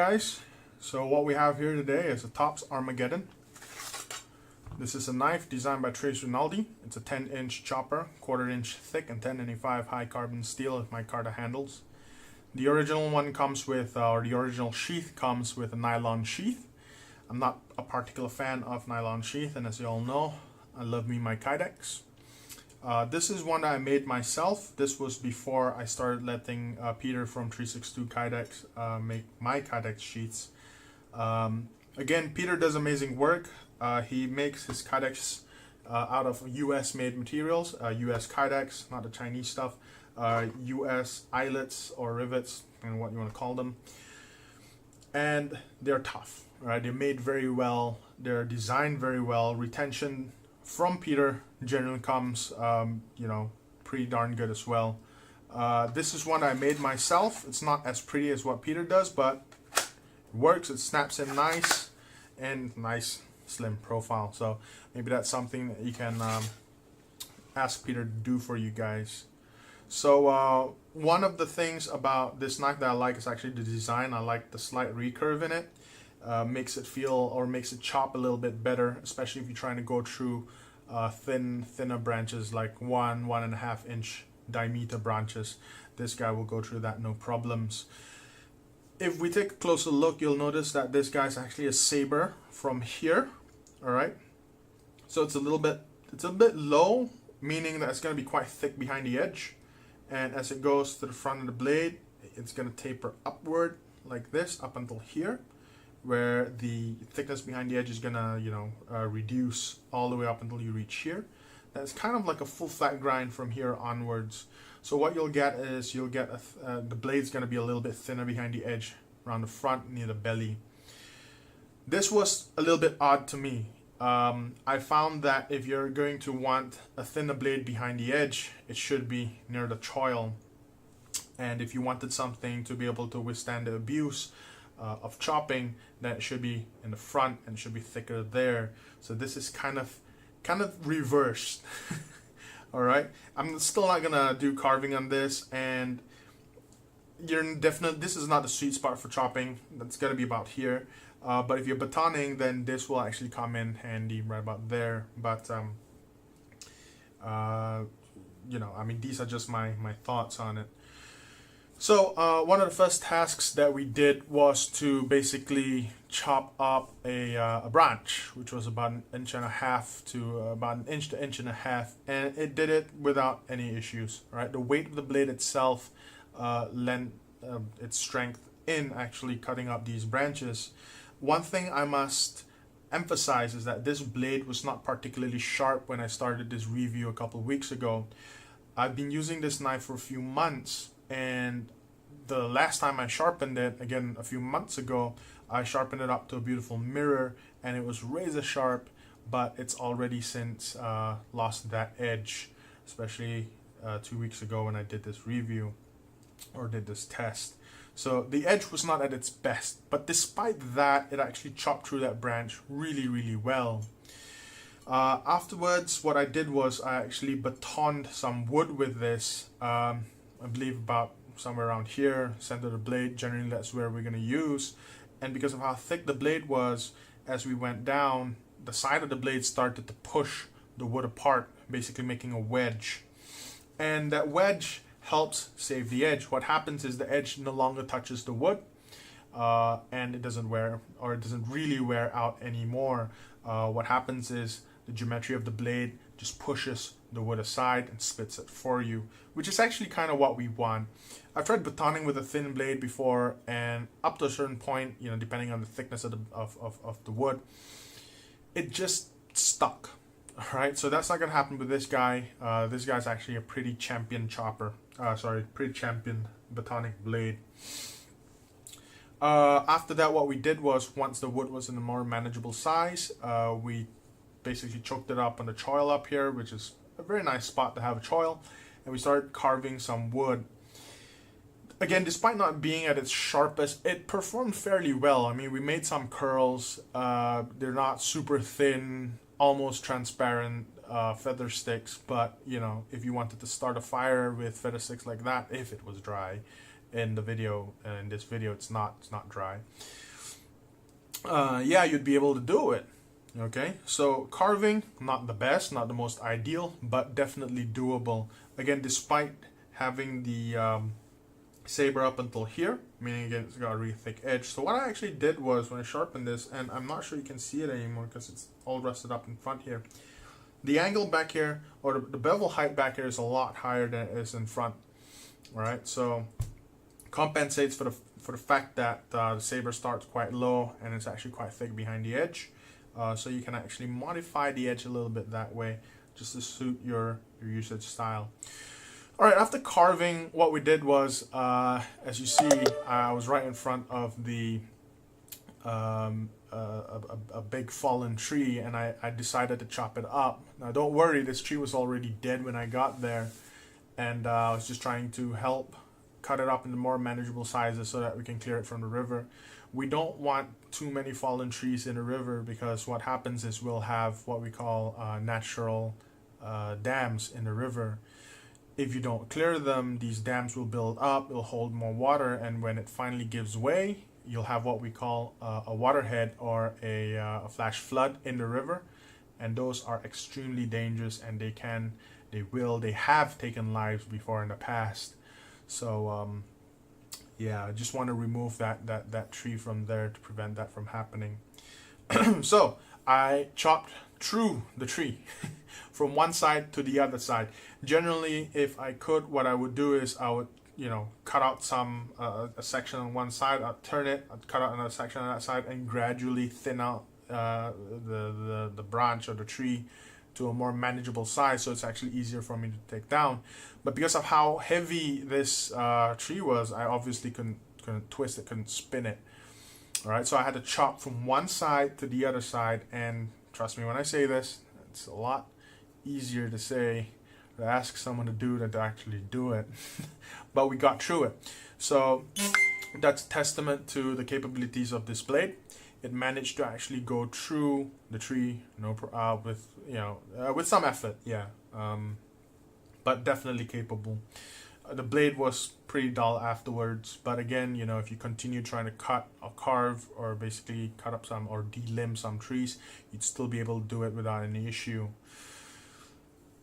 guys, so what we have here today is a Tops Armageddon. This is a knife designed by Trace Rinaldi. It's a 10-inch chopper, 1/4 inch thick and 1095 high carbon steel with micarta handles. The original one comes with, or the original sheath comes with a nylon sheath. I'm not a particular fan of nylon sheath, and as you all know, I love me my Kydex. This is one that I made myself. This was before I started letting Peter from 362 Kydex make my Kydex sheets. Again, Peter does amazing work. He makes his Kydex out of US made materials, US Kydex, not the Chinese stuff, US eyelets or rivets, and what you want to call them. And they're tough, right? They're made very well, they're designed very well. Retention from Peter generally comes, pretty darn good as well. This is one I made myself. It's not as pretty as what Peter does, but it works. It snaps in nice and nice slim profile. So maybe that's something that you can ask Peter to do for you guys. So one of the things about this knife that I like is actually the design. I like the slight recurve in it. Makes it feel, or makes it chop a little bit better, especially if you're trying to go through thinner branches like 1.5 inch diameter branches. This guy will go through that no problems. If we take a closer look, you'll notice that this guy's actually a saber from here. All right, so it's a bit low, meaning that it's going to be quite thick behind the edge, and as it goes to the front of the blade, it's going to taper upward like this up until here, where the thickness behind the edge is gonna, reduce all the way up until you reach here. That's kind of like a full flat grind from here onwards. So what you'll get is the blade's gonna be a little bit thinner behind the edge, around the front near the belly. This was a little bit odd to me. I found that if you're going to want a thinner blade behind the edge, it should be near the choil. And if you wanted something to be able to withstand the abuse of chopping, then it should be in the front and should be thicker there. So this is kind of reversed. All right, I'm still not gonna do carving on this, and this is not the sweet spot for chopping. That's gonna be about here. But if you're batoning, then this will actually come in handy right about there. But these are just my thoughts on it. So one of the first tasks that we did was to basically chop up a branch, which was about 1.5 inches to about 1 inch to 1.5 inches, and it did it without any issues. Right, the weight of the blade itself lent its strength in actually cutting up these branches. One thing I must emphasize is that this blade was not particularly sharp when I started this review a couple of weeks ago. I've been using this knife for a few months, and the last time I sharpened it, again a few months ago, I sharpened it up to a beautiful mirror, and it was razor sharp, but it's already since lost that edge, especially 2 weeks ago when I did this review or did this test. So the edge was not at its best, but despite that, it actually chopped through that branch really, really well. Afterwards, what I did was I actually batoned some wood with this. I believe about somewhere around here, center of the blade. Generally, that's where we're going to use. And because of how thick the blade was, as we went down, the side of the blade started to push the wood apart, basically making a wedge. And that wedge helps save the edge. What happens is the edge no longer touches the wood, and it doesn't really wear out anymore. What happens is the geometry of the blade just pushes the wood aside and splits it for you, which is actually kind of what we want. I've tried batoning with a thin blade before, and up to a certain point, depending on the thickness of the wood, it just stuck. All right, so that's not gonna happen with this guy. This guy's actually a pretty champion chopper. Pretty champion batonic blade. After that, what we did was, once the wood was in a more manageable size, we basically choked it up on the choil up here, which is a very nice spot to have a choil, and we started carving some wood. Again, despite not being at its sharpest, it performed fairly well. I mean, we made some curls. They're not super thin, almost transparent feather sticks, but if you wanted to start a fire with feather sticks like that, if it was dry, in the video. In this video, it's not dry. Yeah, you'd be able to do it. Okay, so carving, not the best, not the most ideal, but definitely doable. Again, despite having the saber up until here, meaning again it's got a really thick edge. So what I actually did was, when I sharpened this, and I'm not sure you can see it anymore because it's all rusted up in front here, the angle back here, or the bevel height back here, is a lot higher than it is in front. All right, so compensates for the fact that the saber starts quite low and it's actually quite thick behind the edge. So you can actually modify the edge a little bit that way, just to suit your usage style. All right, after carving, what we did was, as you see, I was right in front of the a big fallen tree, and I decided to chop it up. Now don't worry, this tree was already dead when I got there, and I was just trying to help cut it up into more manageable sizes so that we can clear it from the river. We don't want too many fallen trees in the river, because what happens is we'll have what we call natural dams in the river. If you don't clear them, these dams will build up, it'll hold more water, and when it finally gives way, you'll have what we call a waterhead, or a flash flood in the river, and those are extremely dangerous, and they have taken lives before in the past. So yeah, I just want to remove that tree from there to prevent that from happening. So I chopped through the tree from one side to the other side. Generally, if I could, what I would do is I would, cut out some a section on one side, I'd turn it, I'd cut out another section on that side, and gradually thin out the branch or the tree to a more manageable size, so it's actually easier for me to take down. But because of how heavy this tree was, I obviously couldn't twist it, couldn't spin it. All right, so I had to chop from one side to the other side, and trust me when I say this, it's a lot easier to say, to ask someone to do, than to actually do it. But we got through it. So that's testament to the capabilities of this blade. It managed to actually go through the tree, with some effort, yeah, but definitely capable. The blade was pretty dull afterwards, but again, if you continue trying to cut or carve, or basically cut up some or delimb some trees, you'd still be able to do it without any issue.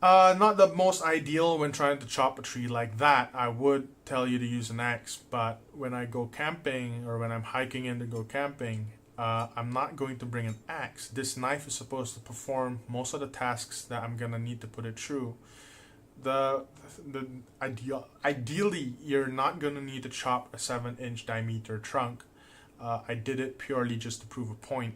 Not the most ideal when trying to chop a tree like that. I would tell you to use an axe, but when I go camping, or when I'm hiking in to go camping, I'm not going to bring an axe. This knife is supposed to perform most of the tasks that I'm gonna need to put it through. Ideally, you're not gonna need to chop a 7-inch diameter trunk. I did it purely just to prove a point.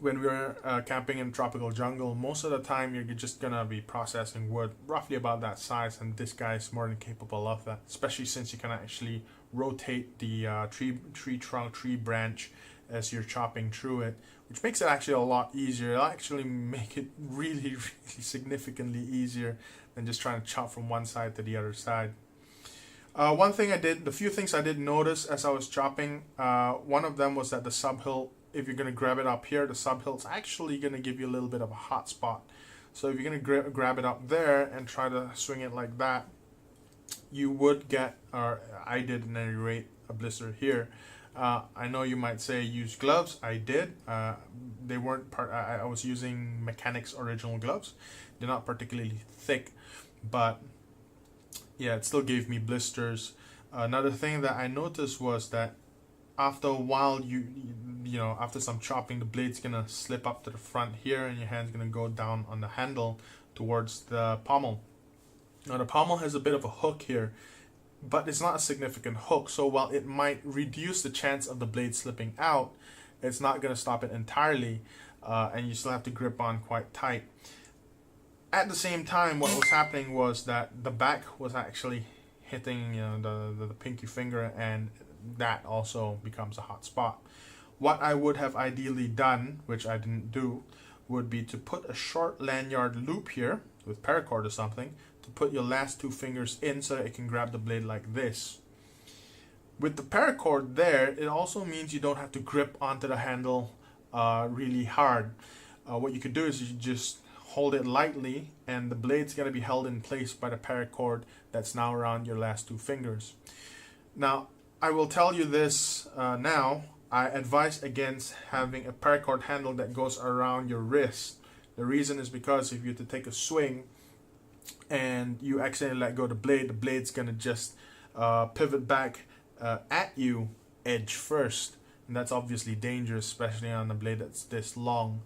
When we're camping in tropical jungle, most of the time you're just gonna be processing wood roughly about that size, and this guy is more than capable of that, especially since you can actually rotate the tree branch as you're chopping through it, which makes it actually a lot easier. It'll actually make it really significantly easier than just trying to chop from one side to the other side. The few things I did notice as I was chopping, one of them was that the subhill, if you're going to grab it up here, the subhill is actually going to give you a little bit of a hot spot. So if you're going to grab it up there and try to swing it like that, you would get, or I did at any rate, a blister here. I know you might say use gloves. I did. They weren't I was using Mechanics original gloves. They're not particularly thick, but yeah, it still gave me blisters. Another thing that I noticed was that after a while, after some chopping, the blade's gonna slip up to the front here, and your hand's gonna go down on the handle towards the pommel. Now the pommel has a bit of a hook here, but it's not a significant hook, so while it might reduce the chance of the blade slipping out, it's not going to stop it entirely, and you still have to grip on quite tight. At the same time, what was happening was that the back was actually hitting the pinky finger, and that also becomes a hot spot. What I would have ideally done, which I didn't do, would be to put a short lanyard loop here with paracord or something to put your last two fingers in so that it can grab the blade like this. With the paracord there, it also means you don't have to grip onto the handle really hard. What you could do is you just hold it lightly, and the blade's going to be held in place by the paracord that's now around your last two fingers. Now, I will tell you this now. I advise against having a paracord handle that goes around your wrist. The reason is because if you have to take a swing and you accidentally let go of the blade's gonna just pivot back at you edge first, and that's obviously dangerous, especially on a blade that's this long.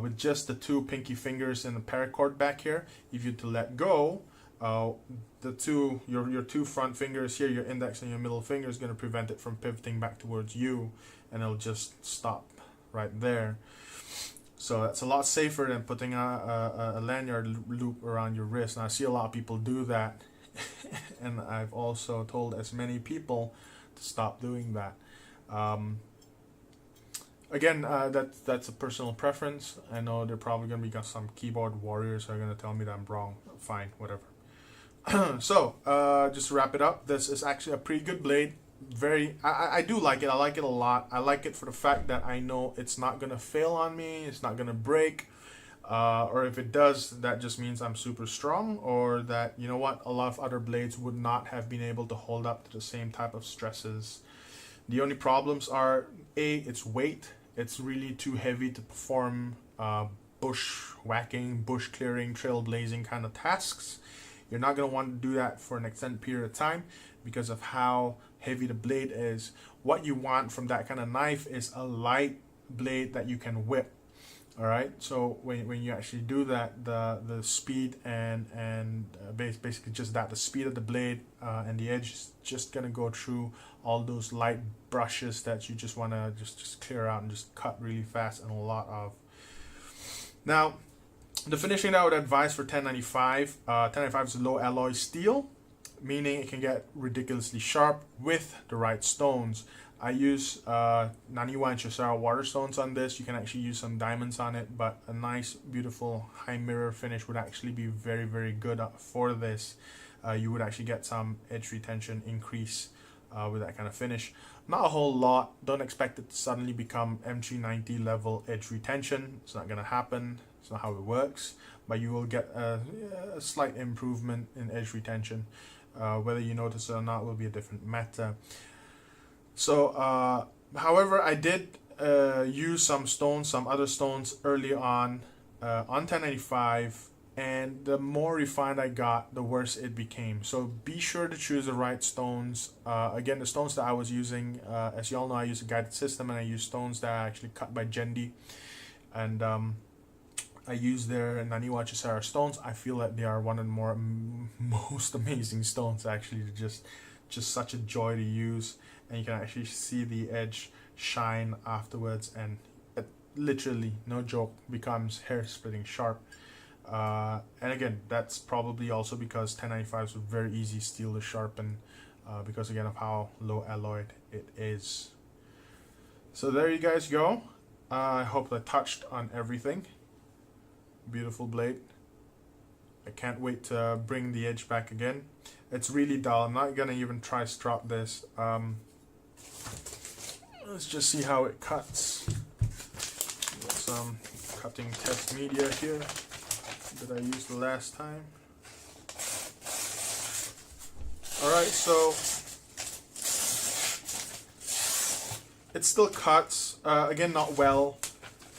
With just the two pinky fingers and the paracord back here, if you to let go, your two front fingers here, your index and your middle finger, is going to prevent it from pivoting back towards you, and it'll just stop right there. So that's a lot safer than putting a lanyard loop around your wrist. And I see a lot of people do that, and I've also told as many people to stop doing that. Again, that's a personal preference. I know there are probably going to be some keyboard warriors who are going to tell me that I'm wrong. Fine, whatever. So, just to wrap it up, this is actually a pretty good blade. I do like it. I like it a lot. I like it for the fact that I know it's not going to fail on me. It's not going to break. Or if it does, that just means I'm super strong, or that, you know what, a lot of other blades would not have been able to hold up to the same type of stresses. The only problems are, A, its weight. It's really too heavy to perform bushwhacking, bush clearing, trailblazing kind of tasks. You're not going to want to do that for an extended period of time because of how heavy the blade is. What you want from that kind of knife is a light blade that you can whip. All right, so when you actually do that, the speed and basically just that, the speed of the blade and the edge is just gonna go through all those light brushes that you just wanna just clear out and just cut really fast and a lot of. Now, the finishing that I would advise for 1095, 1095 is low alloy steel, meaning it can get ridiculously sharp with the right stones. I use Naniwa and Chisara water stones on this. You can actually use some diamonds on it, but a nice, beautiful high mirror finish would actually be very, very good for this. You would actually get some edge retention increase with that kind of finish. Not a whole lot. Don't expect it to suddenly become M390 level edge retention. It's not going to happen. It's not how it works. But you will get a slight improvement in edge retention. Whether you notice it or not will be a different matter. So, however, I did use some stones, some other stones early on 1095, and the more refined I got, the worse it became. So be sure to choose the right stones. Again, the stones that I was using, as you all know, I use a guided system, and I use stones that are actually cut by Jendi, and I use their Naniwa Chisara stones. I feel that they are one of the most amazing stones. Actually, just such a joy to use. And you can actually see the edge shine afterwards, and it literally, no joke, becomes hair-splitting sharp. And again, that's probably also because 1095 is a very easy steel to sharpen, because again of how low alloyed it is. So there you guys go. I hope I touched on everything. Beautiful blade. I can't wait to bring the edge back again. It's really dull. I'm not gonna even try strop this. Let's just see how it cuts. Got some cutting test media here that I used the last time. Alright, so it still cuts. Again, not well.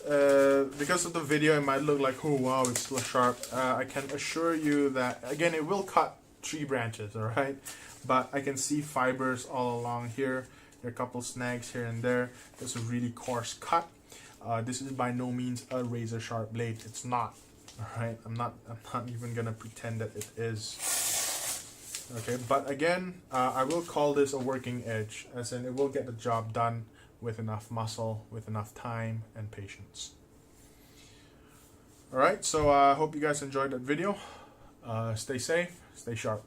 Because of the video, it might look like, oh wow, it's still sharp. I can assure you that, again, it will cut tree branches, alright? But I can see fibers all along here. There are a couple snags here and there. There's a really coarse cut. This is by no means a razor sharp blade. It's not. Alright, I'm not even gonna pretend that it is. Okay, but again, I will call this a working edge, as in it will get the job done with enough muscle, with enough time and patience. Alright, so I hope you guys enjoyed that video. Stay safe, stay sharp.